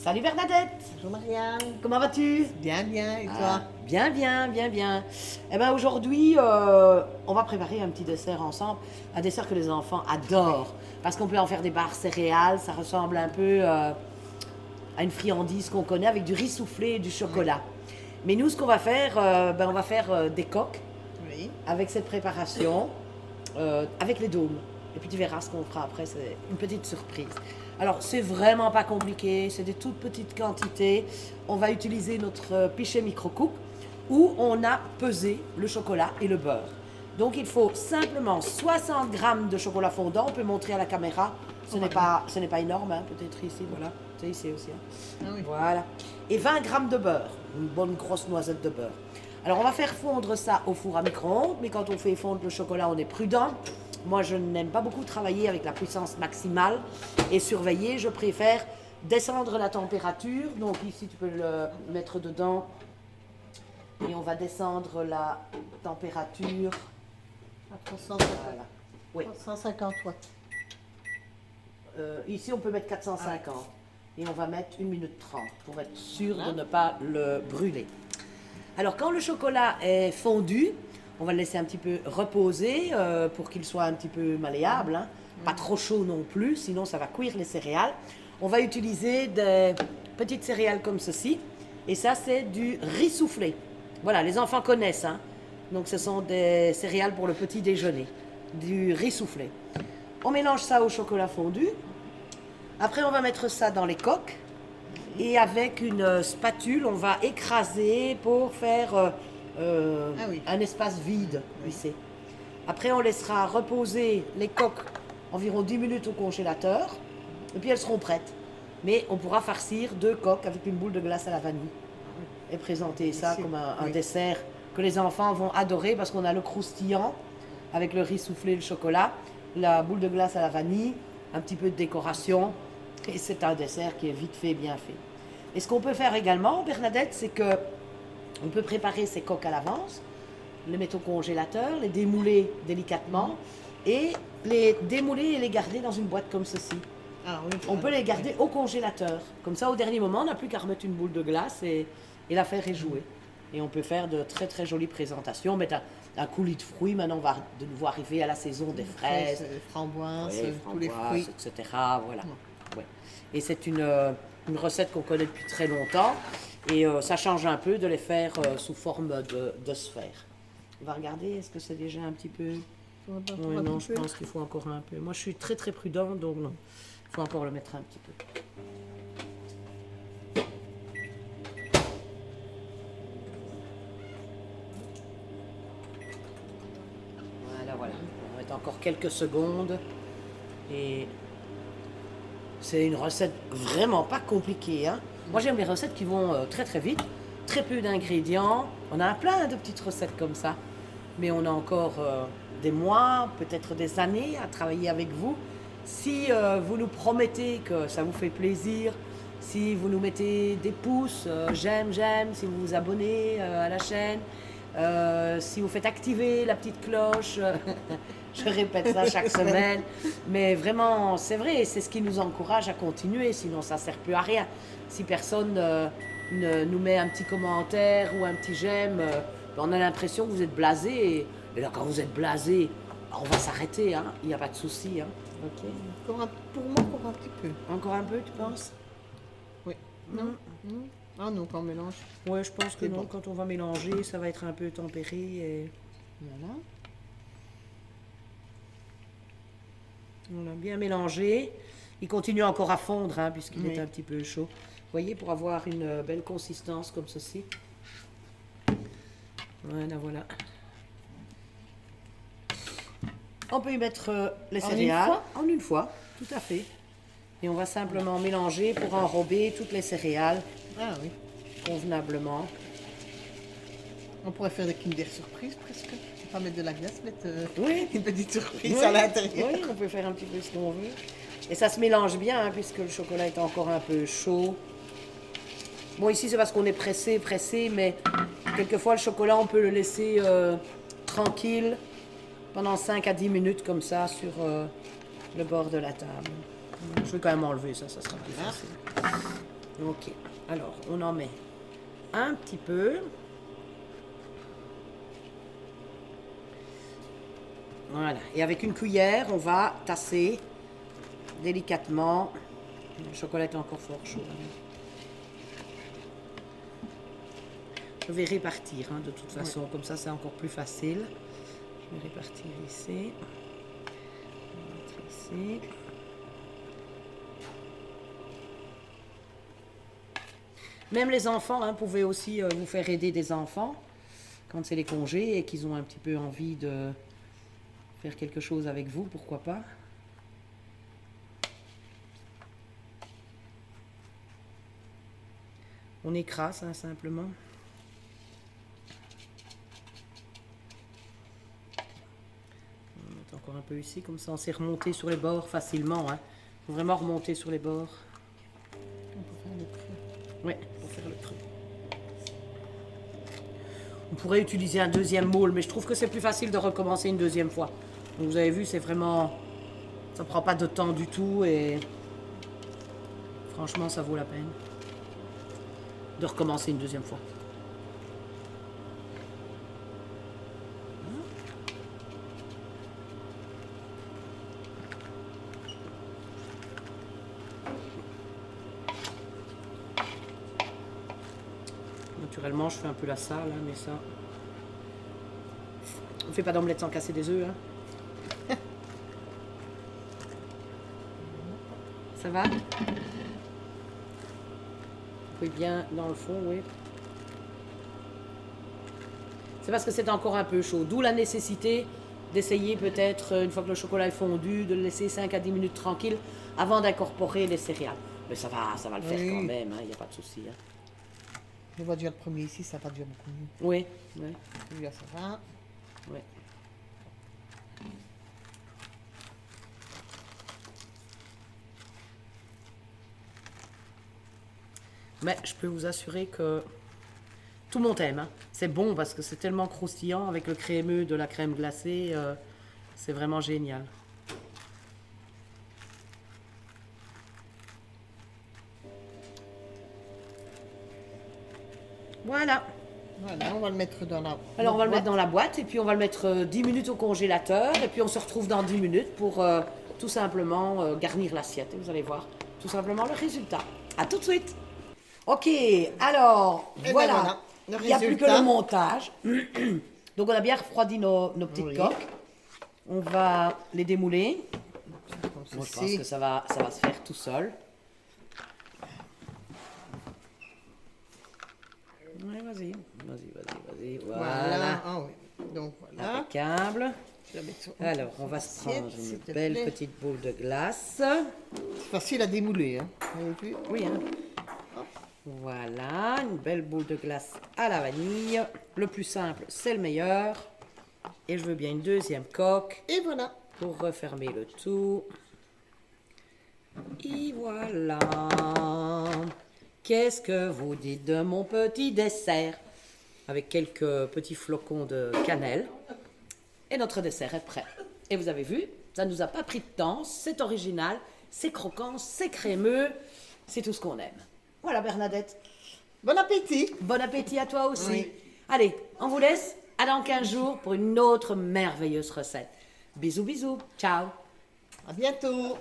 Salut Bernadette. Bonjour Marianne. Comment vas-tu? Bien, bien. Et toi? Bien, bien, bien, bien. Eh bien aujourd'hui, on va préparer un petit dessert ensemble. Un dessert que les enfants adorent. Parce qu'on peut en faire des barres céréales. Ça ressemble un peu à une friandise qu'on connaît avec du riz soufflé et du chocolat. Mais nous, ce qu'on va faire, on va faire des coques Oui. avec cette préparation, avec les dômes. Et puis tu verras ce qu'on fera après, c'est une petite surprise. Alors, c'est vraiment pas compliqué, c'est des toutes petites quantités. On va utiliser notre pichet micro-coupe où on a pesé le chocolat et le beurre. Donc, il faut simplement 60 grammes de chocolat fondant. On peut montrer à la caméra. Ce n'est pas énorme, hein, peut-être ici, voilà. C'est ici aussi. Hein. Ah oui. Voilà. Et 20 grammes de beurre, une bonne grosse noisette de beurre. Alors, on va faire fondre ça au four à micro-ondes, mais quand on fait fondre le chocolat, on est prudent. Moi, je n'aime pas beaucoup travailler avec la puissance maximale et surveiller. Je préfère descendre la température. Donc ici, tu peux le mettre dedans. Et on va descendre la température. À 350. Voilà. Oui. 350 watts. Ici, on peut mettre 450. Et on va mettre 1 minute 30 pour être sûr de ne pas le brûler. Alors, quand le chocolat est fondu, on va le laisser un petit peu reposer pour qu'il soit un petit peu malléable. Hein. Pas trop chaud non plus, sinon ça va cuire les céréales. On va utiliser des petites céréales comme ceci. Et ça, c'est du riz soufflé. Voilà, les enfants connaissent. Hein. Donc, ce sont des céréales pour le petit déjeuner. Du riz soufflé. On mélange ça au chocolat fondu. Après, on va mettre ça dans les coques. Et avec une spatule, on va écraser pour faire un espace vide. Ici. Après, on laissera reposer les coques environ 10 minutes au congélateur. Et puis, elles seront prêtes. Mais on pourra farcir 2 coques avec une boule de glace à la vanille. Et présenter ça comme un dessert que les enfants vont adorer parce qu'on a le croustillant avec le riz soufflé et le chocolat, la boule de glace à la vanille, un petit peu de décoration. Et c'est un dessert qui est vite fait, bien fait. Et ce qu'on peut faire également, Bernadette, c'est que on peut préparer ces coques à l'avance, les mettre au congélateur, les démouler délicatement et les démouler et les garder dans une boîte comme ceci. Ah, oui, On peut les garder au congélateur. Comme ça, au dernier moment, on n'a plus qu'à remettre une boule de glace et la faire éjouer. Et on peut faire de très très jolies présentations. Mettre un coulis de fruits. Maintenant, on va de nouveau arriver à la saison des fraises, framboises, tous les framboises, fruits. etc. Voilà. Ouais. Et c'est une recette qu'on connaît depuis très longtemps. Et ça change un peu de les faire sous forme de sphère. On va regarder, est-ce que c'est déjà un petit peu... Oui, non, je pense qu'il faut encore un peu. Moi, je suis très très prudent, donc non. Il faut encore le mettre un petit peu. Voilà. On va mettre encore quelques secondes. Et c'est une recette vraiment pas compliquée. Hein. Moi, j'aime les recettes qui vont très très vite. Très peu d'ingrédients. On a plein de petites recettes comme ça. Mais on a encore des mois, peut-être des années à travailler avec vous. Si vous nous promettez que ça vous fait plaisir, si vous nous mettez des pouces, j'aime, si vous vous abonnez à la chaîne, si vous faites activer la petite cloche, je répète ça chaque semaine, mais vraiment, c'est vrai, c'est ce qui nous encourage à continuer, sinon ça ne sert plus à rien. Si personne ne nous met un petit commentaire ou un petit j'aime, on a l'impression que vous êtes blasé, et là quand vous êtes blasé, on va s'arrêter, hein. Il n'y a pas de souci. Hein. Okay. Pour moi, encore un petit peu. Encore un peu, tu penses? Oui. Non. Ah non, quand on mélange. Oui, je pense que non. Bon. Quand on va mélanger, ça va être un peu tempéré. Et... Voilà. On a bien mélangé. Il continue encore à fondre, hein, puisqu'il est un petit peu chaud. Vous voyez, pour avoir une belle consistance comme ceci. Voilà. On peut y mettre les céréales en une fois, tout à fait. Et on va simplement mélanger pour enrober toutes les céréales convenablement. On pourrait faire des Kinder surprises presque. Pas mettre de la glace, mettre une petite surprise à l'intérieur. Oui, on peut faire un petit peu ce qu'on veut. Et ça se mélange bien, hein, puisque le chocolat est encore un peu chaud. Bon, ici, c'est parce qu'on est pressé, mais quelquefois, le chocolat, on peut le laisser tranquille pendant 5 à 10 minutes, comme ça, sur le bord de la table. Je vais quand même enlever ça, ça sera plus facile. Ok, alors on en met un petit peu. Voilà, et avec une cuillère, on va tasser délicatement. Le chocolat est encore fort chaud. Je vais répartir de toute façon, comme ça c'est encore plus facile. Je vais répartir ici. On va mettre ici. Même les enfants, pouvez aussi vous faire aider des enfants quand c'est les congés et qu'ils ont un petit peu envie de faire quelque chose avec vous, pourquoi pas. On écrase simplement. On va mettre encore un peu ici, comme ça on sait remonter sur les bords facilement. Faut vraiment remonter sur les bords. On peut faire le creux. Ouais, pour faire le creux. On pourrait utiliser un deuxième moule, mais je trouve que c'est plus facile de recommencer une deuxième fois. Donc vous avez vu, c'est vraiment... Ça prend pas de temps du tout et... Franchement, ça vaut la peine de recommencer une deuxième fois. Naturellement, je fais un peu la salle, mais ça... On fait pas d'omelette sans casser des œufs. Ça va? Oui, bien dans le fond, oui. C'est parce que c'est encore un peu chaud. D'où la nécessité d'essayer peut-être, une fois que le chocolat est fondu, de le laisser 5 à 10 minutes tranquille avant d'incorporer les céréales. Mais ça va le faire quand même, il n'y a pas de souci. Je vois déjà le premier ici, ça va déjà beaucoup mieux. Oui, oui. Celui-là, ça va. Oui. Mais je peux vous assurer que tout le monde aime. C'est bon parce que c'est tellement croustillant avec le crémeux de la crème glacée. C'est vraiment génial. Voilà. Voilà, on va le mettre dans la... Alors on va le mettre dans la boîte et puis on va le mettre 10 minutes au congélateur et puis on se retrouve dans 10 minutes pour tout simplement garnir l'assiette. Et vous allez voir tout simplement le résultat. À tout de suite. Ok, alors Et voilà. ben voilà, Il n'y a plus que le montage. Donc on a bien refroidi nos petites Oui. coques. On va les démouler. Comme Moi je pense ceci. que ça va se faire tout seul. Ouais, vas-y. Voilà. Voilà. Ah oui. Donc voilà. Impeccable. Je vais mettre sur une Alors, on va se prendre assiette, s'il une te belle plaît. petite boule de glace. C'est facile à démouler. Hein. Vous avez vu? Oui, Voilà, une belle boule de glace à la vanille. Le plus simple, c'est le meilleur. Et je veux bien une deuxième coque Et voilà. pour refermer le tout. Et voilà. Qu'est-ce que vous dites de mon petit dessert? Avec quelques petits flocons de cannelle. Et notre dessert est prêt. Et vous avez vu, ça ne nous a pas pris de temps. C'est original, c'est croquant, c'est crémeux. C'est tout ce qu'on aime. Voilà Bernadette. Bon appétit. Bon appétit à toi aussi. Oui. Allez, on vous laisse. À dans 15 jours pour une autre merveilleuse recette. Bisous, bisous. Ciao. À bientôt.